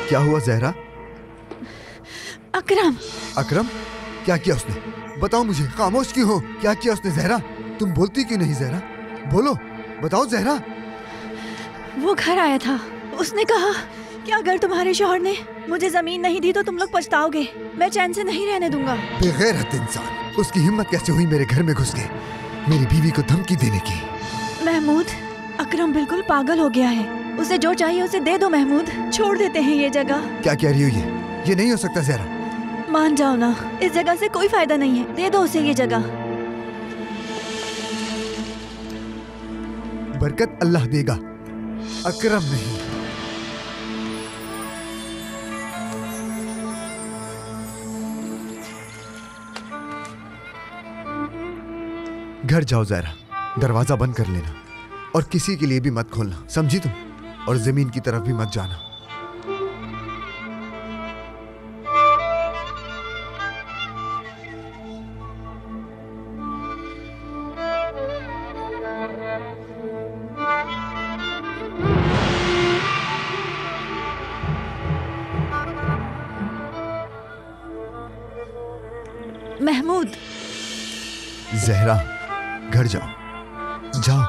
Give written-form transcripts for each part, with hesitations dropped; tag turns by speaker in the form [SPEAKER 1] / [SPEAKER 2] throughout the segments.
[SPEAKER 1] क्या हुआ जहरा?
[SPEAKER 2] अकरम।
[SPEAKER 1] अकरम? क्या किया उसने? बताओ मुझे, खामोश क्यों हो? क्या किया उसने जहरा? तुम बोलती क्यों नहीं जहरा? बोलो, बताओ जहरा।
[SPEAKER 2] वो घर आया था, उसने कहा कि अगर तुम्हारे शौहर ने मुझे जमीन नहीं दी तो तुम लोग पछताओगे। मैं चैन से नहीं रहने दूंगा।
[SPEAKER 1] बेगैरत इंसान, उसकी हिम्मत कैसे हुई मेरे घर में घुस के मेरी बीवी को धमकी देने की?
[SPEAKER 2] महमूद, अकरम बिल्कुल पागल हो गया है। उसे जो चाहिए उसे दे दो महमूद। छोड़ देते हैं ये जगह।
[SPEAKER 1] क्या कह रही हो? ये नहीं हो सकता जहरा।
[SPEAKER 2] मान जाओ ना, इस जगह से कोई फायदा नहीं है। दे दो उसे ये जगह।
[SPEAKER 1] बरकत अल्लाह देगा, अकरम नहीं। घर जाओ जहरा, दरवाजा बंद कर लेना और किसी के लिए भी मत खोलना, समझी तुम? और जमीन की तरफ भी मत जाना।
[SPEAKER 2] महमूद।
[SPEAKER 1] जहरा, घर जाओ, जाओ।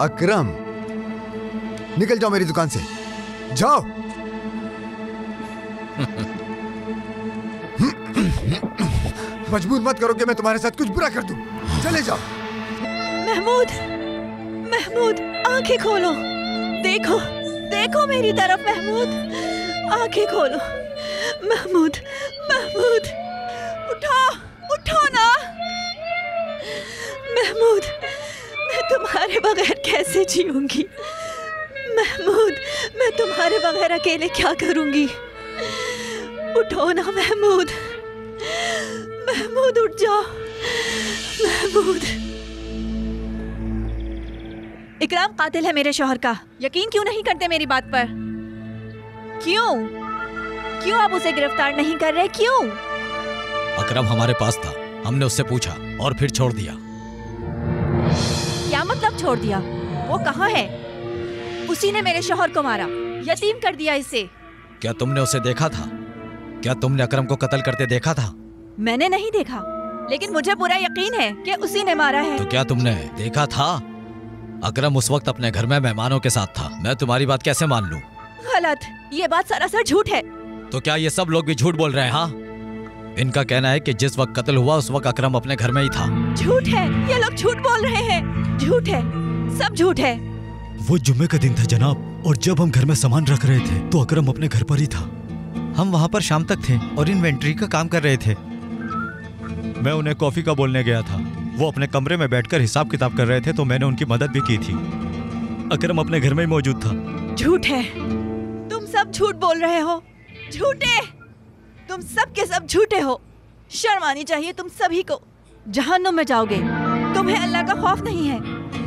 [SPEAKER 1] अकरम, निकल जाओ मेरी दुकान से, जाओ। मजबूर मत करो कि मैं तुम्हारे साथ कुछ बुरा कर दूं। चले जाओ।
[SPEAKER 2] महमूद, महमूद, आंखें खोलो। देखो, देखो मेरी तरफ महमूद। आंखें खोलो। महमूद, महमूद, उठो, उठो ना। महमूद, मैं तुम्हारे बगैर कैसे जीऊंगी? महमूद, मैं तुम्हारे बगैर अकेले क्या करूंगी? उठो ना महमूद। महमूद, उठ जाओ। महमूद। इकराम कातिल है मेरे शौहर का। यकीन क्यों नहीं करते मेरी बात पर? क्यों? क्यों आप उसे गिरफ्तार नहीं कर रहे? क्यों?
[SPEAKER 3] अकरम हमारे पास था, हमने उससे पूछा और फिर छोड़ दिया।
[SPEAKER 2] क्या मतलब छोड़ दिया? वो कहाँ है? उसी ने मेरे शौहर को मारा, यतीम कर दिया इसे।
[SPEAKER 3] क्या तुमने उसे देखा था? क्या तुमने अकरम को कत्ल करते देखा था?
[SPEAKER 2] मैंने नहीं देखा, लेकिन मुझे पूरा यकीन है कि उसी ने मारा है।
[SPEAKER 3] तो क्या तुमने देखा था? अकरम उस वक्त अपने घर में मेहमानों के साथ था। मैं तुम्हारी बात कैसे मान लूं?
[SPEAKER 2] गलत, ये बात सरासर झूठ है।
[SPEAKER 3] तो क्या ये सब लोग भी झूठ बोल रहे हैं? हाँ, इनका कहना है कि जिस वक्त कत्ल हुआ उस वक्त अकरम अपने घर में ही था।
[SPEAKER 2] झूठ है, ये लोग झूठ बोल रहे हैं। झूठ है, सब झूठ है।
[SPEAKER 4] वो जुम्मे का दिन था जनाब, और जब हम घर में सामान रख रहे थे तो अकरम अपने घर पर ही था।
[SPEAKER 3] हम वहाँ पर शाम तक थे और इन्वेंट्री का काम कर रहे थे।
[SPEAKER 4] मैं उन्हें कॉफी का बोलने गया था। वो अपने कमरे में बैठकर हिसाब किताब कर रहे थे तो मैंने उनकी मदद भी की थी। अकरम अपने घर में ही मौजूद था।
[SPEAKER 2] झूठ है, तुम सब झूठ बोल रहे हो। झूठे, तुम सब के सब झूठे हो। शर्म आनी चाहिए तुम सभी को। जहन्नुम में जाओगे। तुम्हें अल्लाह का खौफ नहीं है।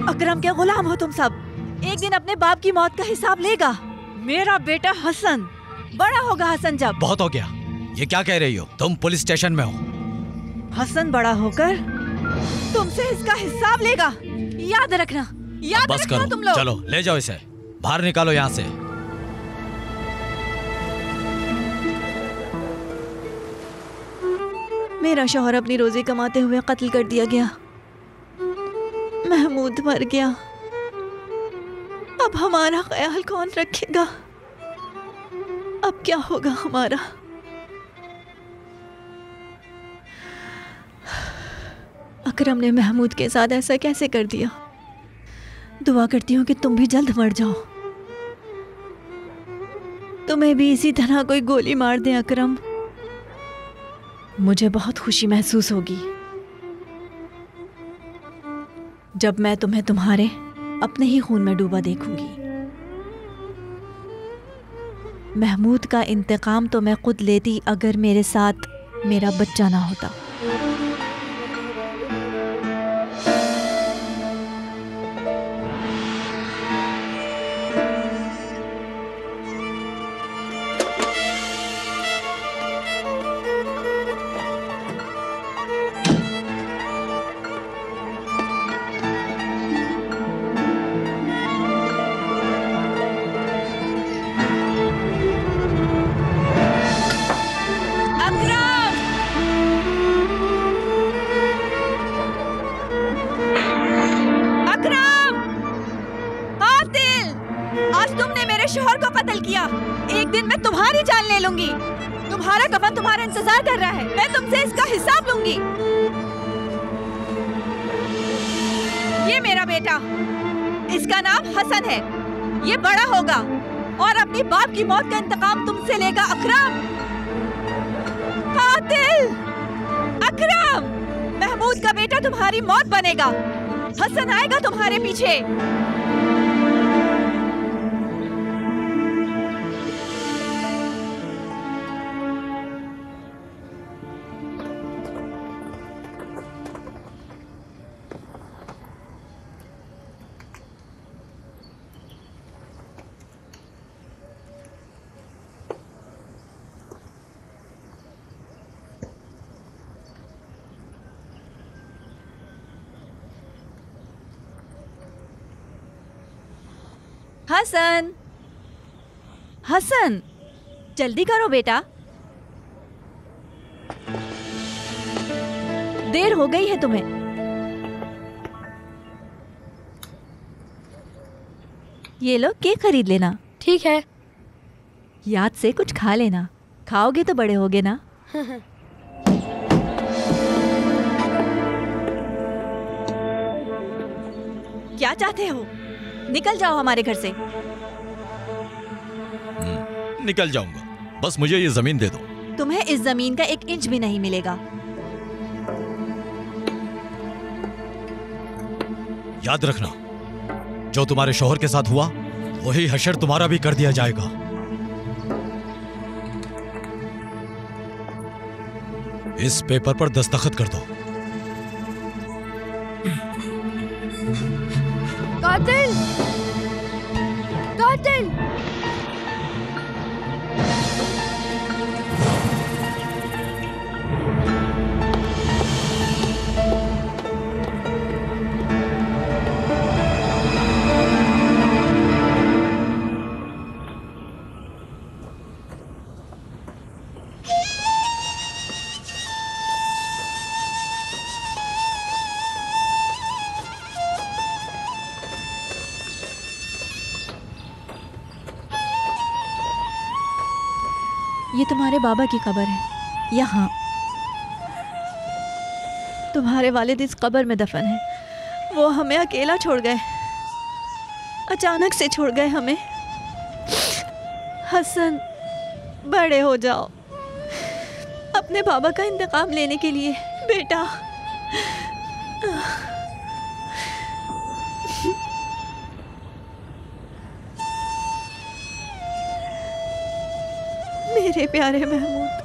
[SPEAKER 2] अकरम के गुलाम हो तुम सब। एक दिन अपने बाप की मौत का हिसाब लेगा मेरा बेटा हसन। बड़ा होगा हसन जब।
[SPEAKER 3] बहुत हो गया, ये क्या कह रही हो? तुम पुलिस स्टेशन में हो।
[SPEAKER 2] हसन बड़ा होकर तुमसे इसका हिसाब लेगा, याद रखना। याद
[SPEAKER 3] बस
[SPEAKER 2] रखना
[SPEAKER 3] करो,
[SPEAKER 2] तुम लोग।
[SPEAKER 3] चलो ले जाओ इसे, बाहर निकालो यहाँ से।
[SPEAKER 2] मेरा शौहर अपनी रोजी कमाते हुए कत्ल कर दिया गया। महमूद मर गया। अब हमारा ख्याल कौन रखेगा? अब क्या होगा हमारा? अकरम ने महमूद के साथ ऐसा कैसे कर दिया? दुआ करती हूँ कि तुम भी जल्द मर जाओ। तुम्हें भी इसी तरह कोई गोली मार दे अकरम। मुझे बहुत खुशी महसूस होगी जब मैं तुम्हें तुम्हारे अपने ही खून में डूबा देखूंगी। महमूद का इंतकाम तो मैं खुद लेती अगर मेरे साथ मेरा बच्चा ना होता। शोहर को कत्ल किया, एक दिन मैं तुम्हारी जान ले लूंगी। तुम्हारा कफन तुम्हारा इंतजार कर रहा है, मैं तुमसे इसका हिसाब लूंगी। ये मेरा बेटा, इसका नाम हसन है। ये बड़ा होगा और अपनी बाप की मौत का इंतकाम तुमसे लेगा। अकरम, कातिल अकरम, महमूद का बेटा तुम्हारी मौत बनेगा। हसन आएगा तुम्हारे पीछे। हसन, हसन, जल्दी करो बेटा, देर हो गई है तुम्हें। ये लो केक खरीद लेना।
[SPEAKER 5] ठीक है।
[SPEAKER 2] याद से कुछ खा लेना, खाओगे तो बड़े होगे ना। क्या चाहते हो? निकल जाओ हमारे घर से।
[SPEAKER 3] निकल जाऊंगा, बस मुझे ये जमीन दे दो।
[SPEAKER 2] तुम्हें इस जमीन का 1 इंच भी नहीं मिलेगा।
[SPEAKER 3] याद रखना, जो तुम्हारे शौहर के साथ हुआ वही हशर तुम्हारा भी कर दिया जाएगा। इस पेपर पर दस्तखत कर दो।
[SPEAKER 5] कातिल! कातिल!
[SPEAKER 2] ये तुम्हारे बाबा की कब्र है। यहाँ तुम्हारे वालिद इस कब्र में दफन है। वो हमें अकेला छोड़ गए, अचानक से छोड़ गए हमें। हसन, बड़े हो जाओ अपने बाबा का इंतकाम लेने के लिए बेटा। मेरे प्यारे महमूद,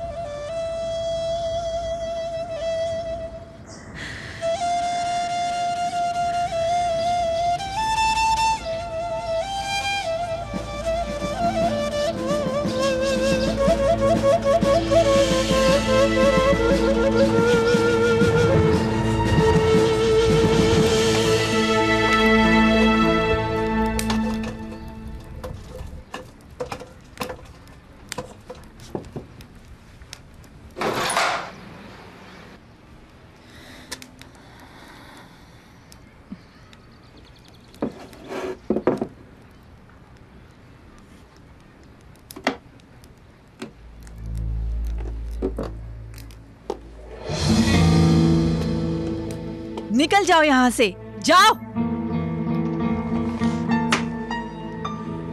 [SPEAKER 2] निकल जाओ यहाँ से, जाओ।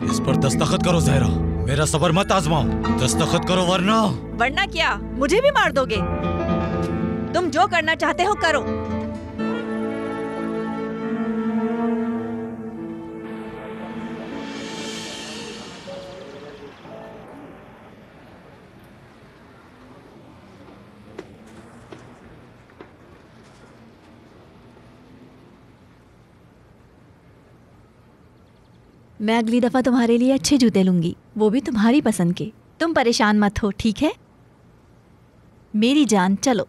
[SPEAKER 3] इस पर दस्तखत करो ज़हरा, मेरा सबर मत आजमाओ, दस्तखत करो वरना।
[SPEAKER 2] वरना क्या, मुझे भी मार दोगे? तुम जो करना चाहते हो करो। मैं अगली दफा तुम्हारे लिए अच्छे जूते लूंगी, वो भी तुम्हारी पसंद के। तुम परेशान मत हो, ठीक है मेरी जान? चलो।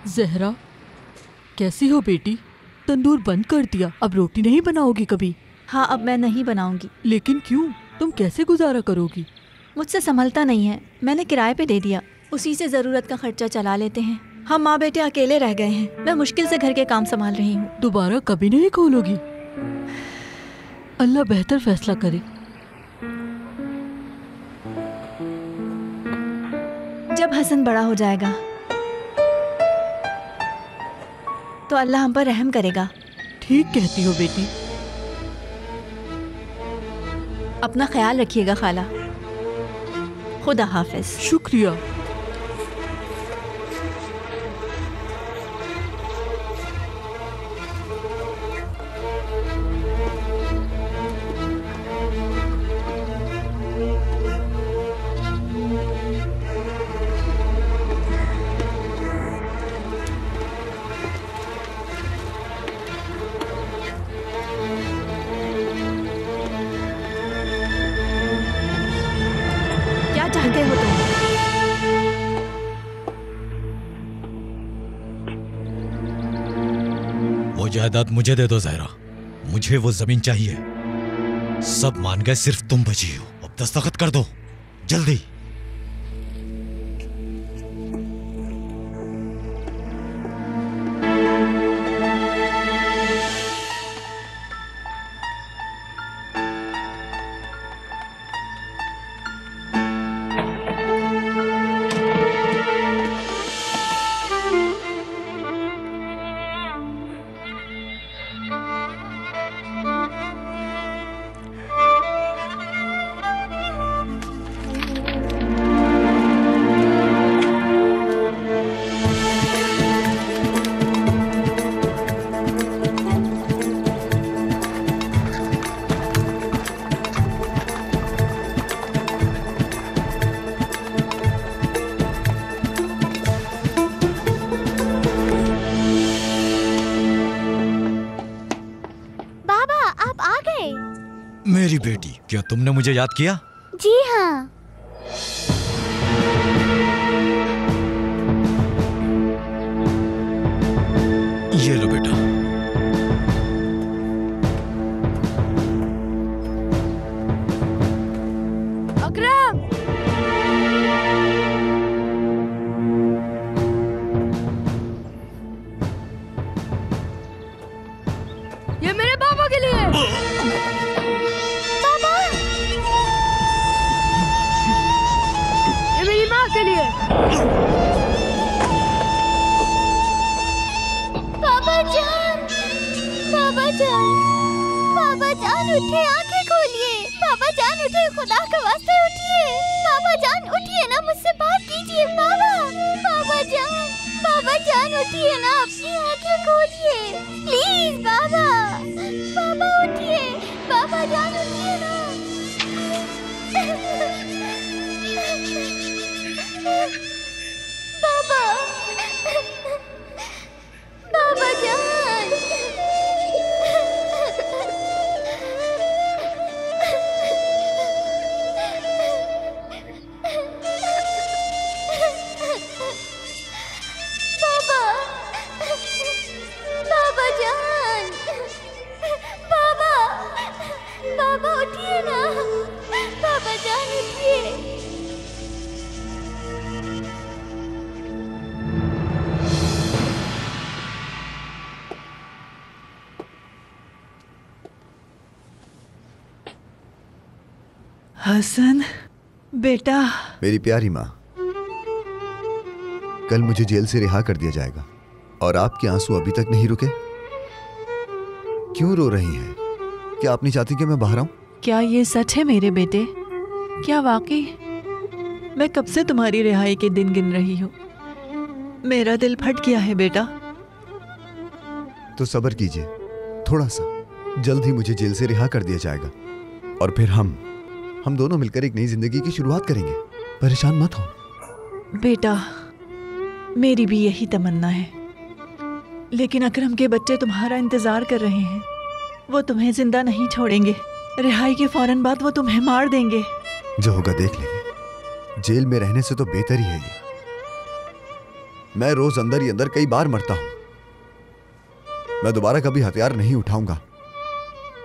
[SPEAKER 5] ज़हरा, कैसी हो बेटी? तंदूर बंद कर दिया, अब रोटी नहीं बनाओगी कभी?
[SPEAKER 2] हाँ, अब मैं नहीं बनाऊंगी।
[SPEAKER 5] लेकिन क्यों? तुम कैसे गुजारा करोगी?
[SPEAKER 2] मुझसे संभलता नहीं है, मैंने किराए पे दे दिया, उसी से ज़रूरत का खर्चा चला लेते हैं। हम माँ बेटे अकेले रह गए हैं, मैं मुश्किल से घर के काम संभाल रही हूँ।
[SPEAKER 5] दोबारा कभी नहीं खोलोगी? अल्लाह बेहतर फैसला करे।
[SPEAKER 2] जब हसन बड़ा हो जाएगा तो अल्लाह हम पर रहम करेगा।
[SPEAKER 5] ठीक कहती हो बेटी।
[SPEAKER 2] अपना ख्याल रखिएगा खाला। खुदा हाफिज।
[SPEAKER 5] शुक्रिया।
[SPEAKER 2] चाहते हो तुम?
[SPEAKER 3] वो जायदाद मुझे दे दो ज़हरा, मुझे वो जमीन चाहिए। सब मान गए, सिर्फ तुम बची हो। अब दस्तखत कर दो जल्दी। मेरी बेटी, क्या तुमने मुझे याद किया?
[SPEAKER 6] जी हाँ।
[SPEAKER 3] ये लो बेटा।
[SPEAKER 6] अकरम, ये मेरे पापा के लिए। के लिए। पापा जान, पापा जान, पापा जान उठिए, आंखें खोलिए। पापा जान उठिए, खुदा के वास्ते उठिए। पापा जान उठिए ना, मुझसे बात कीजिए। पापा, पापा जान उठिए ना, अपनी आंखें खोलिए प्लीज। पापा, पापा उठिए, पापा जान उठिए ना। पापा, पापा जान। पापा, पापा जान। पापा, पापा उठिए ना। पापा जान उठिए।
[SPEAKER 2] हसन बेटा।
[SPEAKER 1] मेरी प्यारी माँ, कल मुझे जेल से रिहा कर दिया जाएगा और आपके आंसू अभी तक नहीं रुके। क्यों रो रही हैं? क्या आप नहीं चाहती कि मैं बाहर आऊं?
[SPEAKER 2] क्या ये सच है मेरे बेटे? क्या वाकई? मैं कब से तुम्हारी रिहाई के दिन गिन रही हूँ। मेरा दिल फट गया है बेटा।
[SPEAKER 1] तो सब्र कीजिए थोड़ा सा, जल्द ही मुझे जेल से रिहा कर दिया जाएगा और फिर हम दोनों मिलकर एक नई जिंदगी की शुरुआत करेंगे। परेशान मत हो।
[SPEAKER 2] बेटा, मेरी भी यही तमन्ना है, लेकिन अकरम के बच्चे तुम्हारा इंतजार कर रहे हैं। वो तुम्हें जिंदा नहीं छोड़ेंगे। रिहाई के फौरन बाद वो तुम्हें मार देंगे।
[SPEAKER 1] जो होगा देख लेंगे। जेल में रहने से तो बेहतर ही है ये। मैं रोज अंदर ही अंदर कई बार मरता हूं। मैं दोबारा कभी हथियार नहीं उठाऊंगा।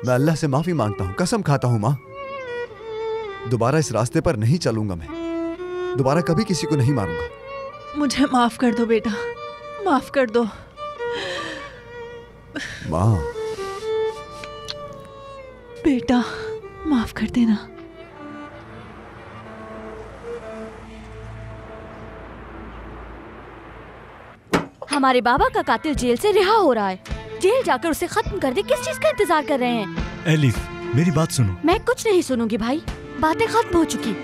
[SPEAKER 1] मैं अल्लाह से माफी मांगता हूं, कसम खाता हूं मां, दोबारा इस रास्ते पर नहीं चलूंगा। मैं दोबारा कभी किसी को नहीं मारूंगा।
[SPEAKER 2] मुझे माफ कर दो बेटा, माफ कर दो।
[SPEAKER 1] मां,
[SPEAKER 2] बेटा माफ कर देना।
[SPEAKER 7] हमारे बाबा का कातिल जेल से रिहा हो रहा है। जेल जाकर उसे खत्म कर दे। किस चीज का इंतजार कर रहे हैं?
[SPEAKER 4] एलिफ, मेरी बात सुनो।
[SPEAKER 7] मैं कुछ नहीं सुनूंगी भाई, बातें खत्म हो चुकी।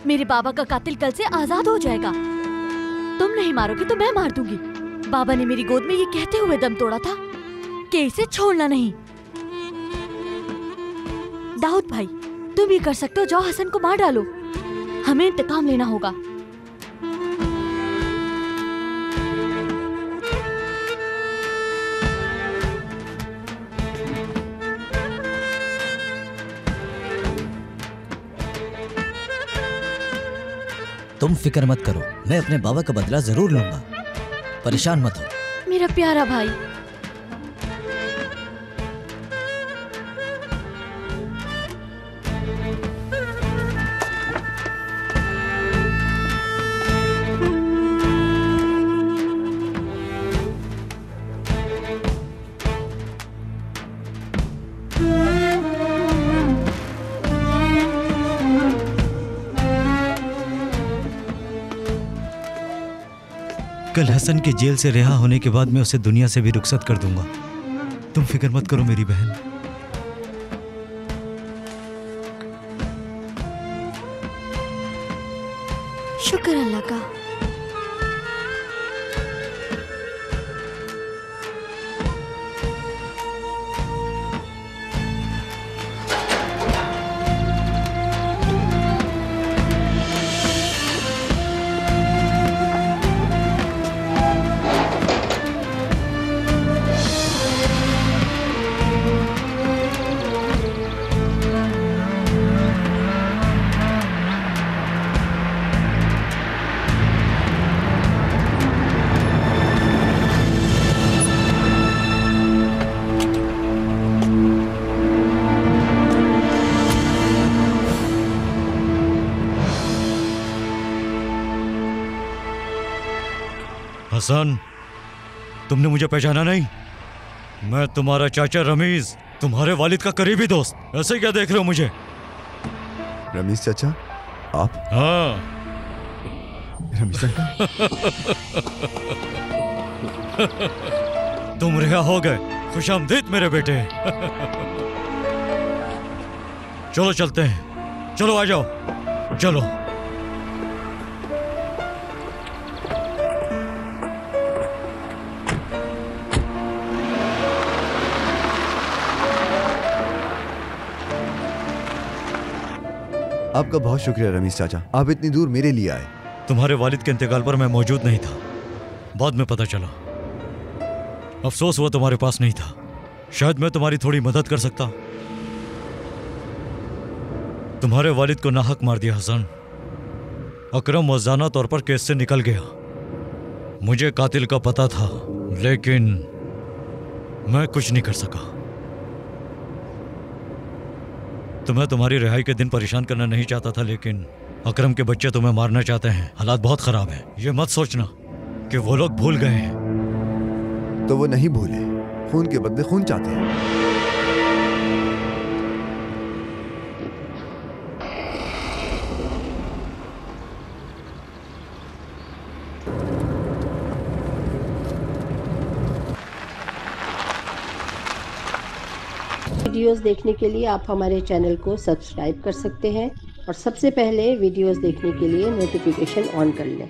[SPEAKER 7] मेरे बाबा का कातिल कल से आजाद हो जाएगा। तुम नहीं मारोगी तो मैं मार दूंगी। बाबा ने मेरी गोद में ये कहते हुए दम तोड़ा था कि इसे छोड़ना नहीं। दाऊद भाई, तुम भी कर सकते हो। जाओ हसन को मार डालो। हमें इंतकाम लेना होगा।
[SPEAKER 8] तुम फिक्र मत करो, मैं अपने बाबा का बदला जरूर लूंगा। परेशान मत हो
[SPEAKER 7] मेरा प्यारा भाई।
[SPEAKER 4] कल हसन के जेल से रिहा होने के बाद मैं उसे दुनिया से भी रुखसत कर दूंगा। तुम फिक्र मत करो मेरी बहन।
[SPEAKER 7] शुक्र अल्लाह का।
[SPEAKER 4] हसन, तुमने मुझे पहचाना नहीं? मैं तुम्हारा चाचा रमीज, तुम्हारे वालिद का करीबी दोस्त। ऐसे क्या देख रहे हो मुझे?
[SPEAKER 1] रमीज चाचा, आप?
[SPEAKER 4] हाँ।
[SPEAKER 1] रमीज चाचा।
[SPEAKER 4] तुम रिहा हो गए। खुशामदीद मेरे बेटे। चलो चलते हैं। चलो आ जाओ, चलो।
[SPEAKER 1] आपका बहुत शुक्रिया रमीज चाचा, आप इतनी दूर मेरे लिए आए।
[SPEAKER 4] तुम्हारे वालिद के इंतकाल पर मैं मौजूद नहीं था, बाद में पता चला। अफसोस हुआ तुम्हारे पास नहीं था। शायद मैं तुम्हारी थोड़ी मदद कर सकता। तुम्हारे वालिद को नाहक मार दिया हसन। अकरम वज़ाना तौर पर केस से निकल गया। मुझे कातिल का पता था, लेकिन मैं कुछ नहीं कर सका। तुम्हें तुम्हारी रिहाई के दिन परेशान करना नहीं चाहता था, लेकिन अकरम के बच्चे तुम्हें मारना चाहते हैं। हालात बहुत खराब हैं। ये मत सोचना कि वो लोग भूल गए हैं।
[SPEAKER 1] तो वो नहीं भूले, खून के बदले खून चाहते हैं।
[SPEAKER 9] वीडियोस देखने के लिए आप हमारे चैनल को सब्सक्राइब कर सकते हैं और सबसे पहले वीडियोस देखने के लिए नोटिफिकेशन ऑन कर लें।